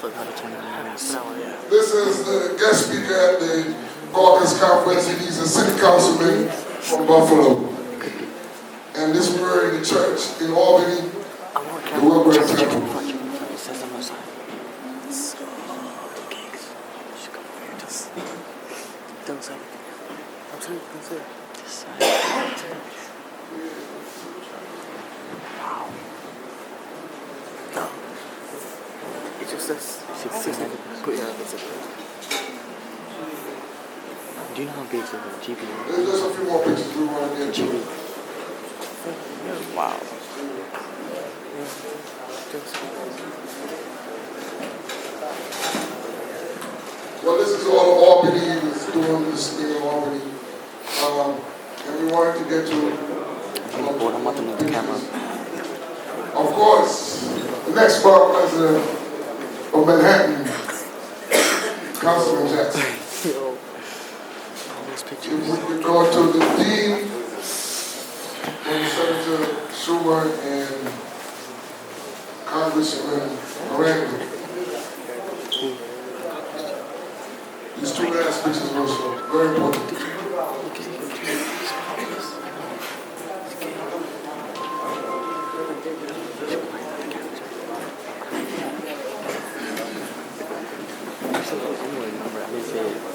This is the guest speaker at the caucus conference. He's a city councilman from Buffalo. And this we're in the church in Albany, the Wilbur Temple. Do you know how big is the GPU? There's just a few more pictures we want to get to. Wow. Well, this is all Albany is doing this thing in Albany. And we wanted to get to the camera. Of course, the next bar president of Manhattan, Councilman Jackson. If we could go to the Dean, and Senator Schumer, and Congressman Randall. These two last pictures also very important.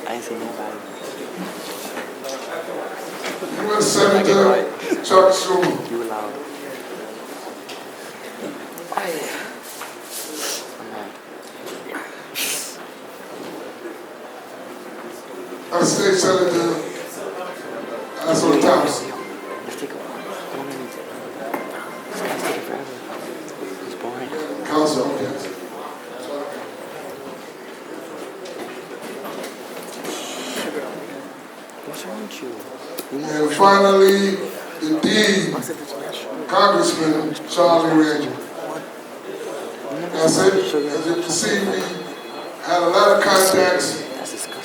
I ain't seen nobody. U.S. Senator Chuck Schumer. You allowed. Our state senator, Ashley Thompson. Let's take a one minute. This guy's taking forever. It's boring. Councilman Jackson. What's wrong with you? And finally, the Dean, Congressman Charlie Randall. That's it. As you can see, we had a lot of contacts,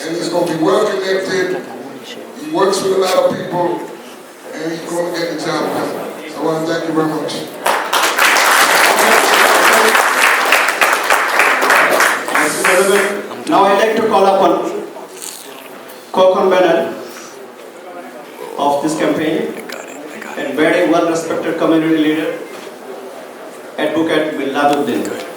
and he's going to be well connected. He works with a lot of people, and he's going to get the job done. So I want to thank you very much. Mr. President, now I'd like to call upon co-convener of this campaign and very well-respected community leader, Advocate Miladuddin.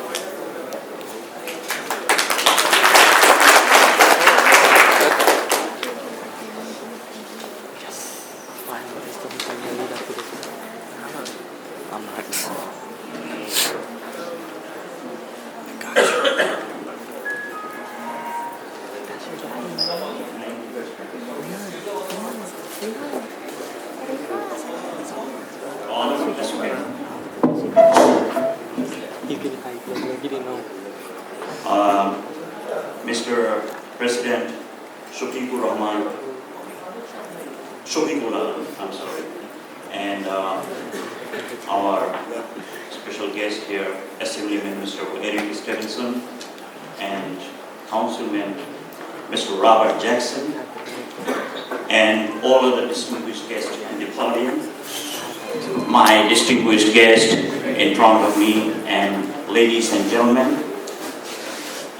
Mr. President, I'm sorry, and our special guest here, Assemblyman Mr. Eric Stevenson, and Councilman Mr. Robert Jackson, and all of the distinguished guests in the podium, my distinguished guest in front of me, and ladies and gentlemen,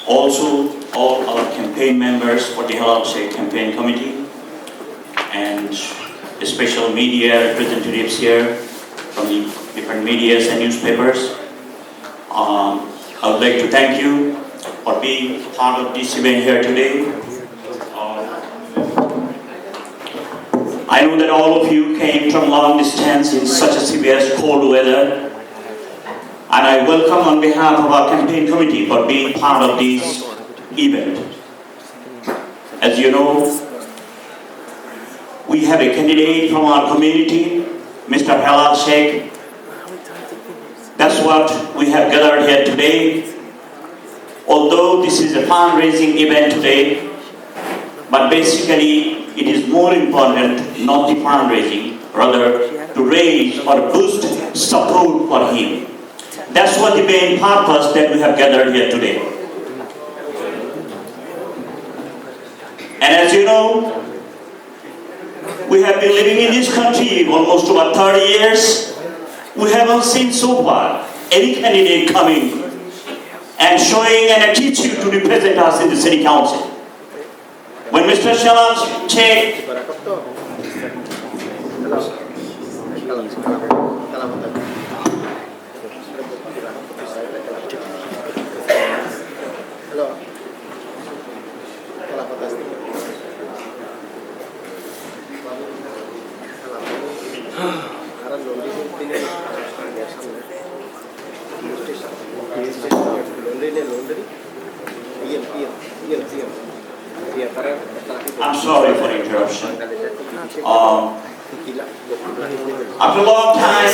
also all our campaign members for the Helal Campaign Committee, and the special media representatives here from the different medias and newspapers. I would like to thank you for being part of this event here today. I know that all of you came from long distance in such a severe cold weather, and I welcome on behalf of our campaign committee for being part of this event. As you know, we have a candidate from our community, Mr. Helal Sheikh. That's what we have gathered here today. Although this is a fundraising event today, but basically it is more important not the fundraising, rather to raise or boost support for him. That's what the main purpose that we have gathered here today. And as you know, we have been living in this country almost about 30 years. We haven't seen so far any candidate coming and showing an attitude to represent us in the city council. When Mr. Helal Sheikh I'm sorry for interruption. After a long time,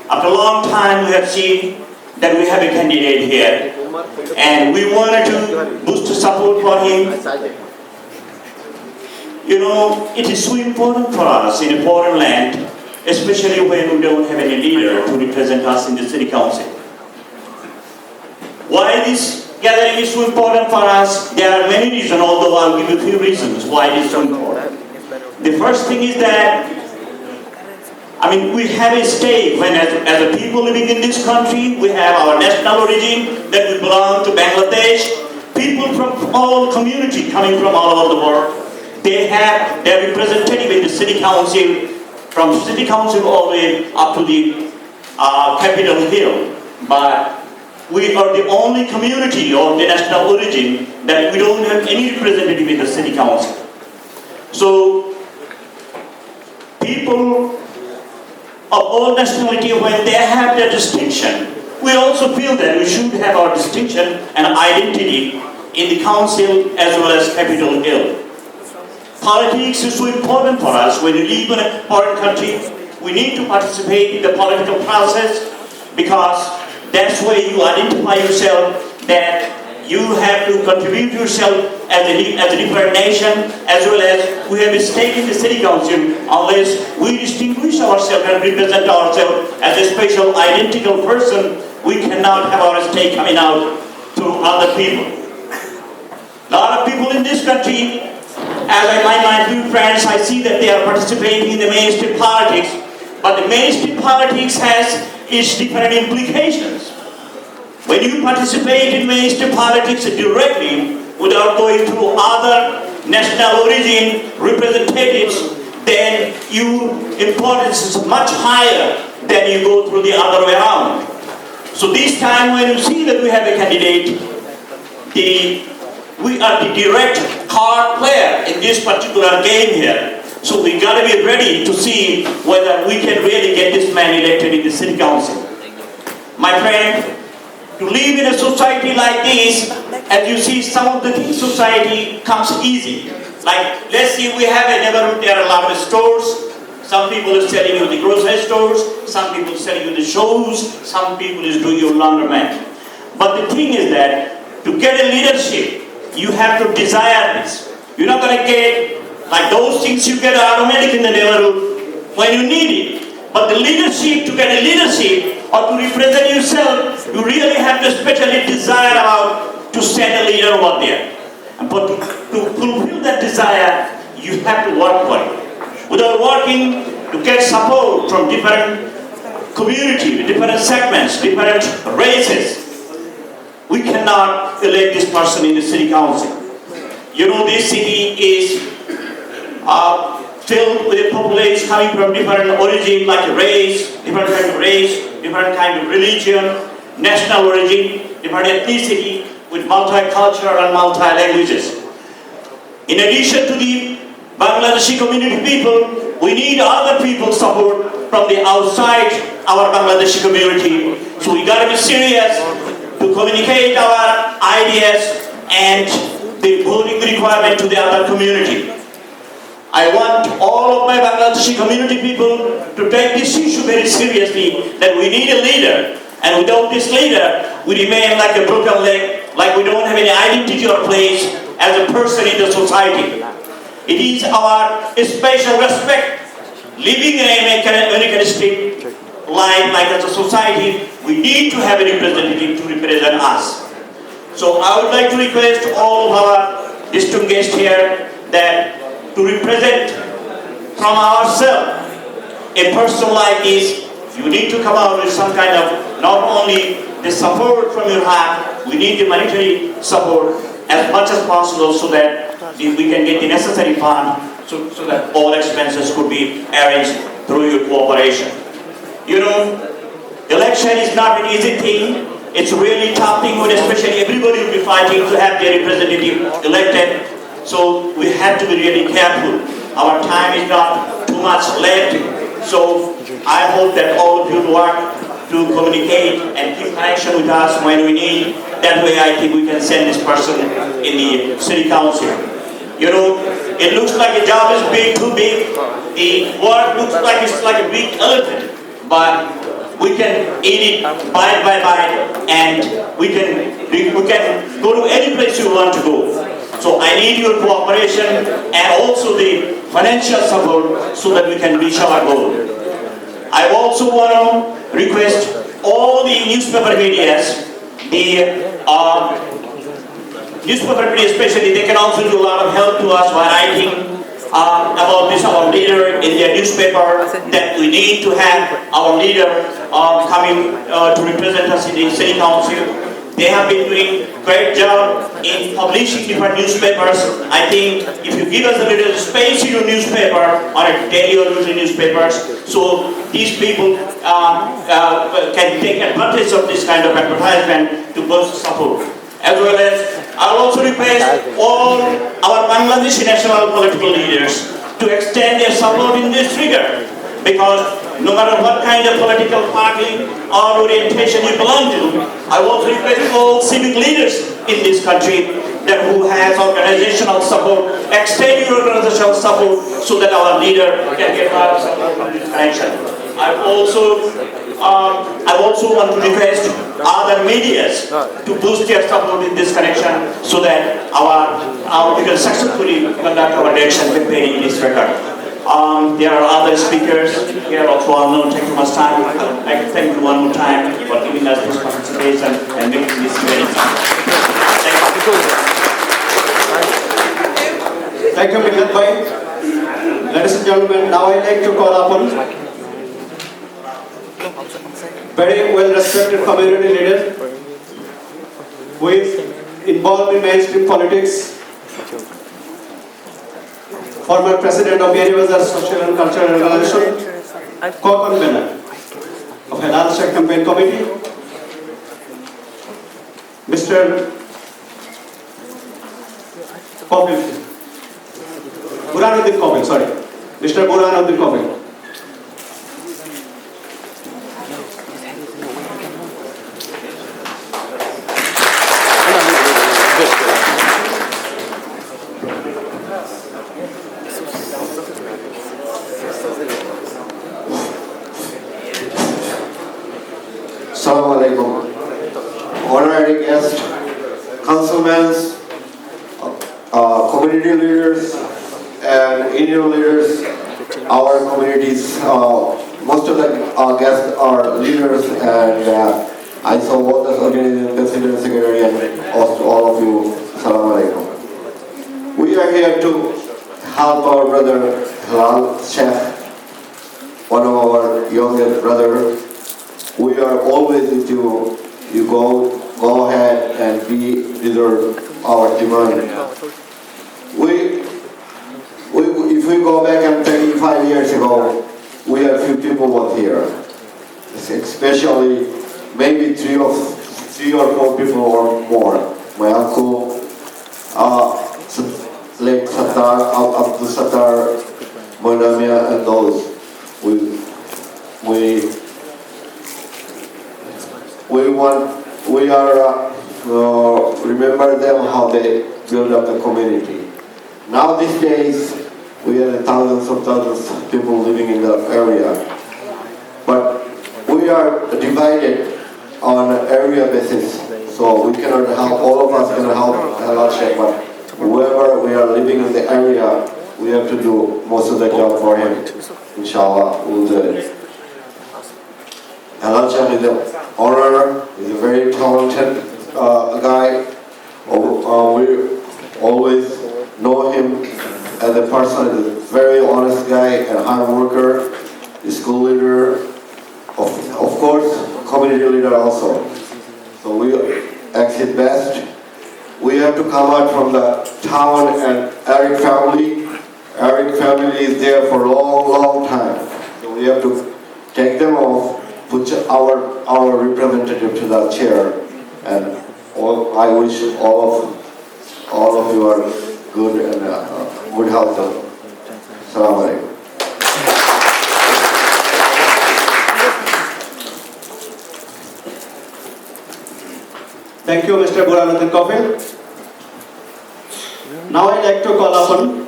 after a long time, we have seen that we have a candidate here, and we wanted to boost the support for him. You know, it is so important for us in a foreign land, especially when we don't have any leader to represent us in the city council. Why this gathering is so important for us? There are many reasons, although I'll give you a few reasons why it is so important. The first thing is that, we have a stake when as a people living in this country, we have our national origin, that we belong to Bangladesh. People from all community coming from all over the world, they have their representative in the city council, from city council all the way up to the Capitol Hill. But we are the only community of the national origin that we don't have any representative in the city council. So people of all nationality, when they have their distinction, we also feel that we should have our distinction and identity in the council as well as Capitol Hill. Politics is so important for us. When you live in a foreign country, we need to participate in the political process, because that's where you identify yourself, that you have to contribute yourself as a different nation, as well as we have a stake in the city council. Unless we distinguish ourselves and represent ourselves as a special identical person, we cannot have our stake coming out to other people. A lot of people in this country, as I find my few friends, I see that they are participating in the mainstream politics, but the mainstream politics has its different implications. When you participate in mainstream politics directly, without going through other national origin representatives, then your importance is much higher than you go through the other way around. So this time when you see that we have a candidate, we are the direct card player in this particular game here. So we got to be ready to see whether we can really get this man elected in the city council. My friend, to live in a society like this, as you see, some of the things society comes easy. Like, let's see, we have a neighborhood, there are a lot of stores. Some people are selling you the grocery stores, some people are selling you the shoes, some people is doing your laundromat. But the thing is that, to get a leadership, you have to desire this. You're not going to get, like those things you get automatic in the neighborhood when you need it. But the leadership, to get a leadership, or to represent yourself, you really have to especially desire about to send a leader over there. But to fulfill that desire, you have to work for it. Without working to get support from different community, different segments, different races, we cannot elect this person in the city council. You know, this city is filled with a population coming from different origin, like different kind of race, different kind of religion, national origin, different ethnicity, with multicultural and multi-languages. In addition to the Bangladeshi community people, we need other people's support from the outside our Bangladeshi community. So we got to be serious to communicate our ideas and the voting requirement to the other community. I want all of my Bangladeshi community people to take this issue very seriously, that we need a leader. And without this leader, we remain like a broken leg, like we don't have any identity or place as a person in the society. It is our special respect, living in an Americanistic life, like as a society, we need to have a representative to represent us. So I would like to request all of our distinguished guests here that to represent from ourselves a person like this, You need to come out with some kind of, not only the support from your heart, we need the monetary support as much as possible so that we can get the necessary fund so that all expenses could be arranged through your cooperation. You know, election is not an easy thing. It's really tough thing, especially everybody will be fighting to have their representative elected. So we have to be really careful. Our time is not too much left. So I hope that all of you work to communicate and keep connection with us when we need. That way I think we can send this person in the city council. You know, it looks like a job is big, too big. The work looks like it's like a big elephant. But we can eat it bite by bite, and we can go to any place you want to go. So I need your cooperation and also the financial support so that we can reach our goal. I also want to request all the newspaper medias, the newspaper media especially, they can also do a lot of help to us by writing about this, our leader in their newspaper, that we need to have our leader coming to represent us in the city council. They have been doing a great job in publishing different newspapers. I think if you give us a little space in your newspaper, on a daily or weekly newspapers, so these people can take advantage of this kind of advertisement to boost support. As well as, I will also request all our Bangladeshi national political leaders to extend their support in this regard. Because no matter what kind of political party or orientation you belong to, I want to request all civic leaders in this country that who has organizational support, extend your organizational support so that our leader can get our support from this connection. I also want to request other medias to boost their support in this connection so that we can successfully conduct our election campaign in this regard. There are other speakers here also. I will not take too much time. I'd like to thank you one more time for giving us this participation and making this very fun. Thank you. Thank you, Mikhail Bhai. Ladies and gentlemen, now I'd like to call upon very well-respected community leader who is involved in mainstream politics, former president of Universal Social and Cultural Organization, co-convener of Helal Campaign Committee, Mr. Burhanuddin Kobil, sorry. Mr. Burhanuddin Kobil. Assalamu alaikum. Honorary guests, councilmen, community leaders, and union leaders, our communities, most of the guests are leaders, and I saw all the organization, president, secretary, and also all of you. Assalamu alaikum. We are here to help our brother Helal Sheikh, one of our youngest brothers. We are always with you. You go ahead and we deserve our demand. If we go back and 25 years ago, we had few people was here. Especially maybe three or four people or more. My uncle, like Sattar, Abdul Sattar, Moinamia, and those. We remember them how they build up the community. Now these days we have thousands of people living in the area, but we are divided on an area basis, so we cannot help, all of us cannot help Helal Sheikh, but whoever we are living in the area, we have to do most of the job for him. Inshallah, we'll do it. Helal Sheikh is an honor, he's a very talented guy. We always know him as a person, as a very honest guy and hard worker, a school leader of leader also. So we exit best. We have to come out from the town and Eric family. Eric family is there for a long, long time. So we have to take them off, put our representative to the chair, and I wish all of you are good and good health. Assalamu alaikum. Thank you, Mr. Burhanuddin Kofil. Now I'd like to call upon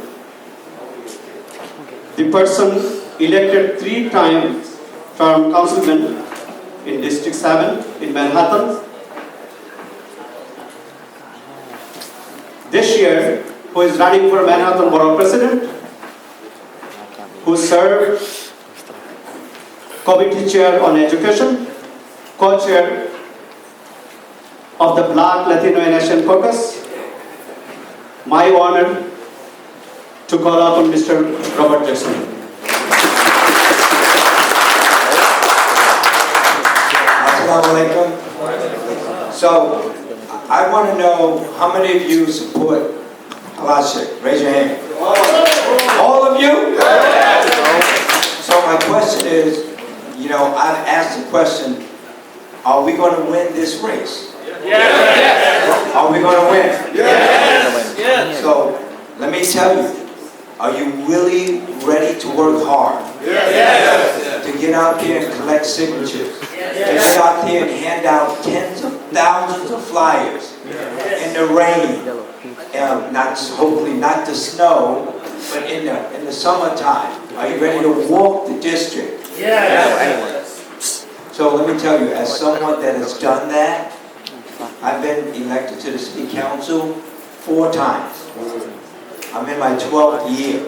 the person elected 3 times from Councilman in District 7 in Manhattan. This year, who is running for Manhattan Borough President, who served Committee Chair on Education, Co-Chair of the Black, Latino and Asian Caucus. My honor to call upon Mr. Robert Jackson. Assalamu alaikum. So, I want to know how many of you support Helal Sheikh? Raise your hand. All of you? So my question is, you know, I've asked the question, are we going to win this race? Yes. Are we going to win? Yes. So, let me tell you, are you really ready to work hard? Yes. To get out there and collect signatures? Yes. To get out there and hand out tens of thousands of flyers in the rain, hopefully not the snow, but in the summertime? Are you ready to walk the district? Yes. So let me tell you, as someone that has done that, I've been elected to the city council 4 times. I'm in my 12th year.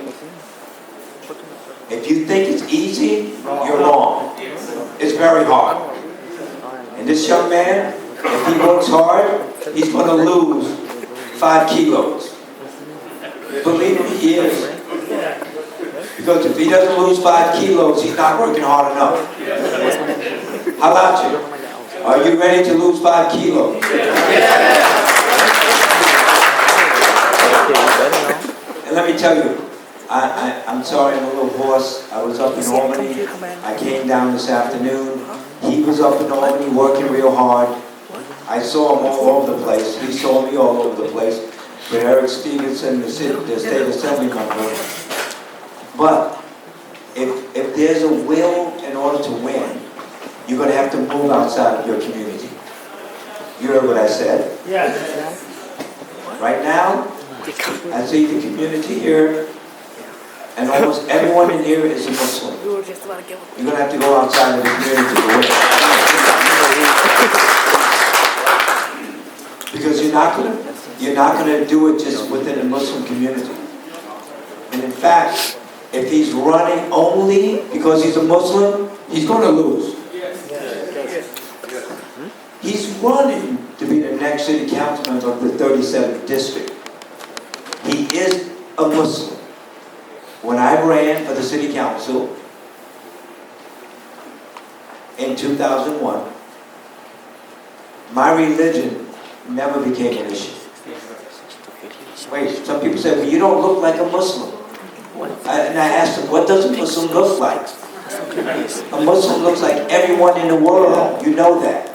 If you think it's easy, you're wrong. It's very hard. And this young man, if he works hard, he's going to lose 5 kilos. Believe me, he is. Because if he doesn't lose 5 kilos, he's not working hard enough. How about you? Are you ready to lose 5 kilos? And let me tell you, I'm sorry, I'm a little hoarse. I was up in Albany. I came down this afternoon. He was up in Albany working real hard. I saw him all over the place. He saw me all over the place. With Eric Stevenson, the state assembly member. But if there's a will in order to win, you're going to have to move outside of your community. You heard what I said? Yes. Right now, I see the community here, and almost everyone in here is a Muslim. You're going to have to go outside of the community to win. Because you're not going to do it just within the Muslim community. And in fact, if he's running only because he's a Muslim, he's going to lose. He's running to be the next city councilman of the 37th district. He is a Muslim. When I ran for the city council in 2001, my religion never became an issue. Wait, some people say, well, you don't look like a Muslim. And I asked them, what does a Muslim look like? A Muslim looks like everyone in the world. You know that.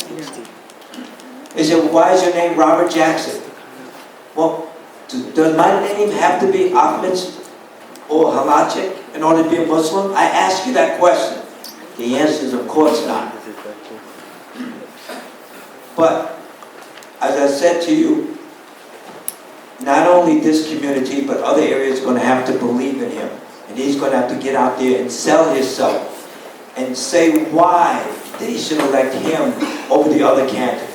They said, well, why is your name Robert Jackson? Well, does my name have to be Ahmed or Halachik in order to be a Muslim? I ask you that question. The answer is, of course not. But, as I said to you, not only this community, but other areas are going to have to believe in him. And he's going to have to get out there and sell himself and say why they should elect him over the other candidates.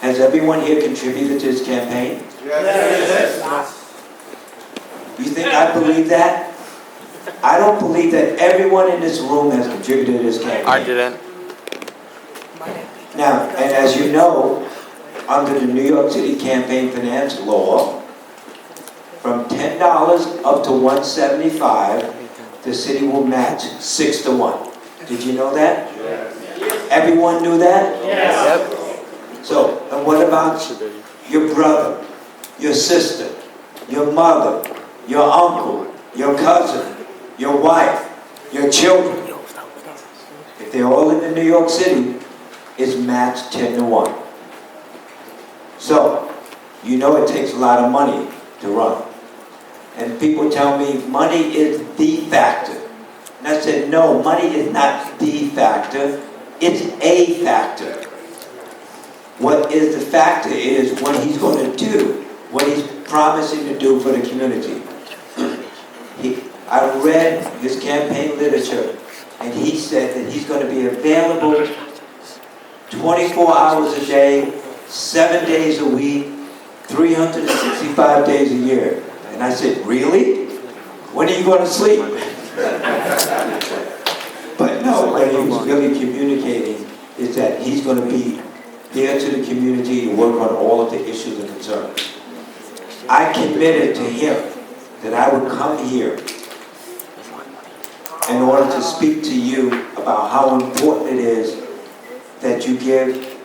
Has everyone here contributed to his campaign? Yes. You think I believe that? I don't believe that everyone in this room has contributed to his campaign. I didn't. Now, and as you know, under the New York City campaign finance law, from $10 up to $175, the city will match 6 to 1. Did you know that? Everyone knew that? So, and what about your brother, your sister, your mother, your uncle, your cousin, your wife, your children? If they all live in New York City, it's matched 10-1. So, you know it takes a lot of money to run. And people tell me money is the factor. And I said, no, money is not the factor, it's a factor. What is the factor is what he's going to do, what he's promising to do for the community. I read his campaign literature, and he said that he's going to be available 24 hours a day, 7 days a week, 365 days a year. And I said, really? When are you going to sleep? But no, what he was really communicating is that he's going to be there to the community and work on all of the issues and concerns. I committed to him that I would come here in order to speak to you about how important it is that you give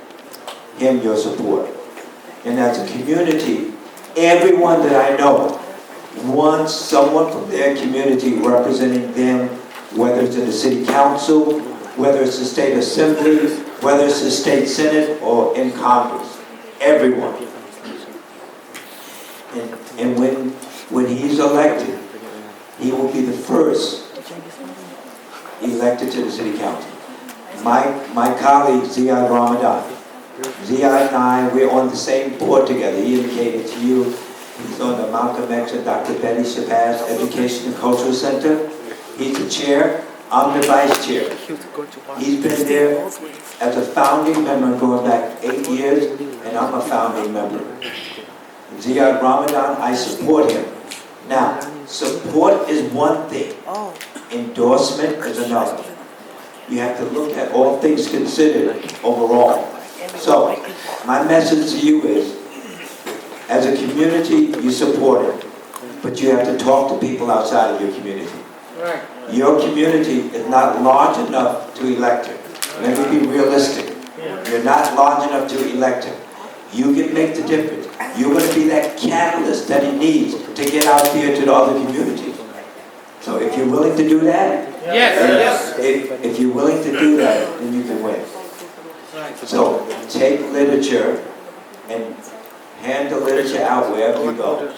him your support. And as a community, everyone that I know wants someone from their community representing them, whether it's in the city council, whether it's the state assembly, whether it's the state senate, or in Congress. Everyone. And when he's elected, he will be the first elected to the city council. My colleague, Ziad Ramadan, Ziad and I, we're on the same board together. He indicated to you, he's on the Malcolm X and Dr. Betty Shabazz Education and Cultural Center. He's the chair, I'm the vice chair. He's been there as a founding member going back 8 years, and I'm a founding member. Ziad Ramadan, I support him. Now, support is one thing. Endorsement is another. You have to look at all things considered overall. So, my message to you is, as a community, you support it, but you have to talk to people outside of your community. Your community is not large enough to elect him. Let me be realistic. You're not large enough to elect him. You can make the difference. You're going to be that catalyst that he needs to get out there to the other communities. So if you're willing to do that, if you're willing to do that, then you can win. So take literature and hand the literature out wherever you go.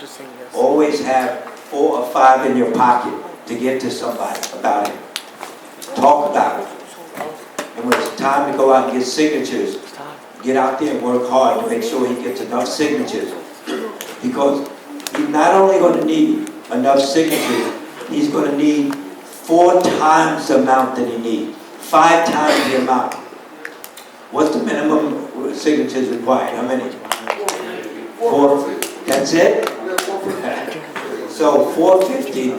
Always have 4 or 5 in your pocket to get to somebody about it. Talk about it. And when it's time to go out and get signatures, get out there and work hard to make sure he gets enough signatures. Because he's not only going to need enough signatures, he's going to need 4 times the amount that he needs. 5 times the amount. What's the minimum signatures required? How many? 4. That's it? So 450,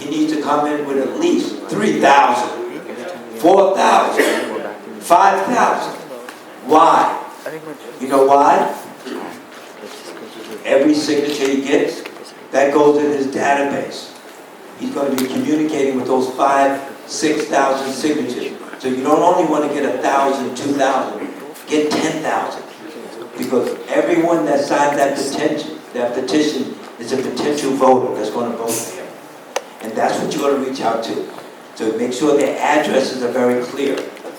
he needs to come in with at least 3,000, 4,000, 5,000. Why? You know why? Every signature he gets, that goes in his database. He's going to be communicating with those 5,000, 6,000 signatures. So you don't only want to get 1,000, 2,000, get 10,000. Because everyone that signed that petition is a potential voter that's going to vote for him. And that's what you're going to reach out to. So make sure their addresses are very clear.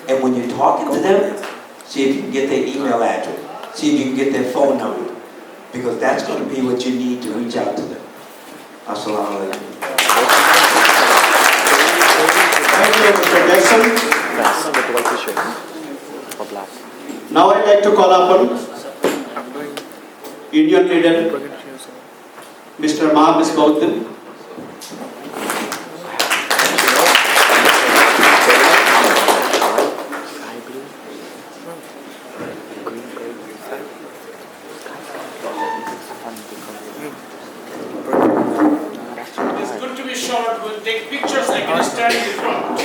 And when you're talking to them, see if you can get their email address. See if you can get their phone number. Because that's going to be what you need to reach out to them. Assalamu alaikum. Thank you, Mr. Jackson. Now I'd like to call upon Union Leader, Mr. Mahabis Gautam. It's good to be short. We'll take pictures. I can stand in front.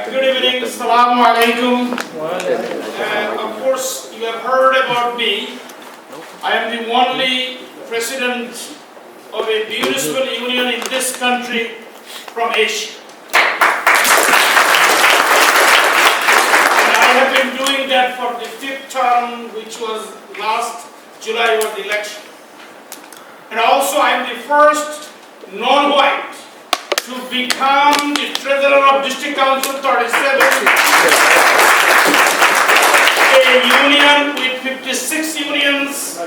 Good evening. Assalamu alaikum. Of course, you have heard about me. I am the only president of a municipal union in this country from Asia. for the 5th term, which was last July was the election. And also I am the first non-white to become the treasurer of District Council 37, a union with 56 unions,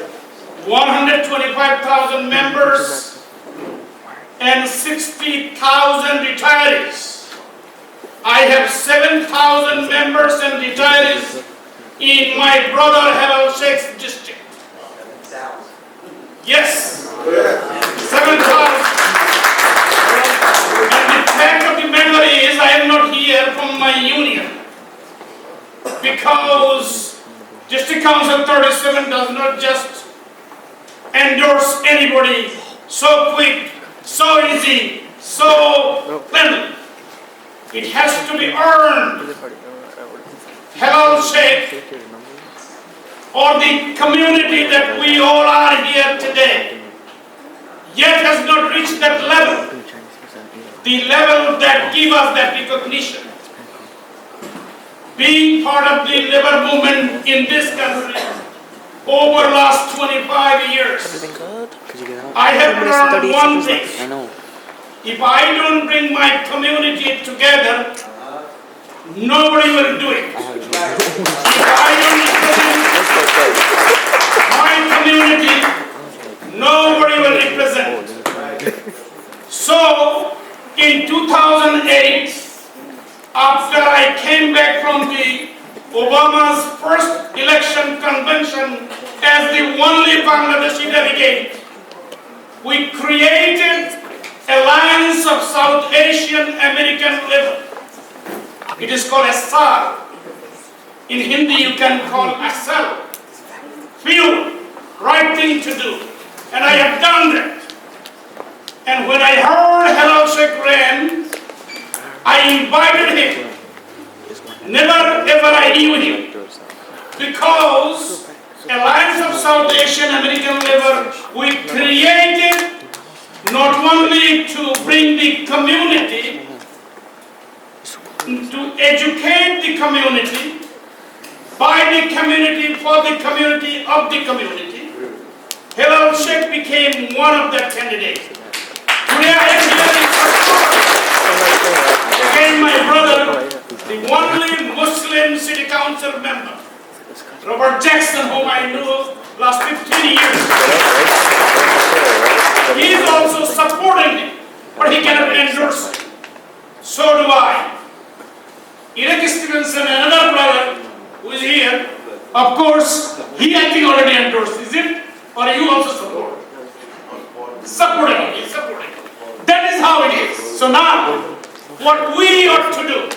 125,000 members, and 60,000 retirees. I have 7,000 members and retirees in my brother Helal Sheikh's district. Yes, 7,000. And the fact of the matter is, I am not here from my union because District Council 37 does not just endorse anybody so quick, so easy, so friendly. It has to be earned. Helal Sheikh, or the community that we all are here today, yet has not reached that level, the level that gives us that recognition. Being part of the labor movement in this country over the last 25 years, I have learned one thing. If I don't bring my community together, nobody will do it. If I don't represent my community, nobody will represent. So, in 2008, after I came back from the Obama's first election convention as the only Bangladeshi delegate, we created Alliance of South Asian American Labor. It is called SAR. In Hindi you can call ASAL. Feel, right thing to do. And I have done that. And when I heard Helal Sheikh ran, I invited him. Never ever I knew him. Because Alliance of South Asian American Labor, we created not only to bring the community, to educate the community, by the community, for the community, of the community. Helal Sheikh became one of the candidates. Today I am here in support. Again, my brother, the only Muslim city council member, Robert Jackson, whom I knew last 15 years. He is also supporting him, but he cannot endorse it. So do I. Iraq Stevenson, another brother who is here, of course, he I think already endorsed, is it? Or you also support? Supporting, he's supporting. That is how it is. So now, what we ought to do,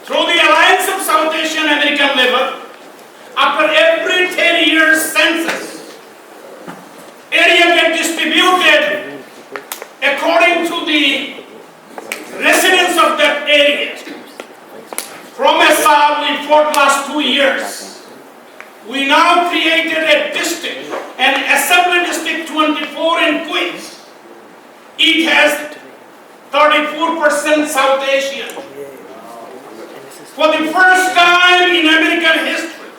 through the Alliance of South Asian American Labor, after every 10 years census, area get distributed according to the residents of that area. From SR, we fought last 2 years. We now created a district, an Assembly District 24 in Queens. It has 34% South Asian. For the first time in American history,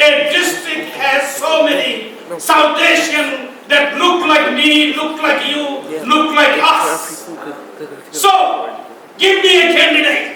a district has so many South Asian that look like me, look like you, look like us. So, give me a candidate.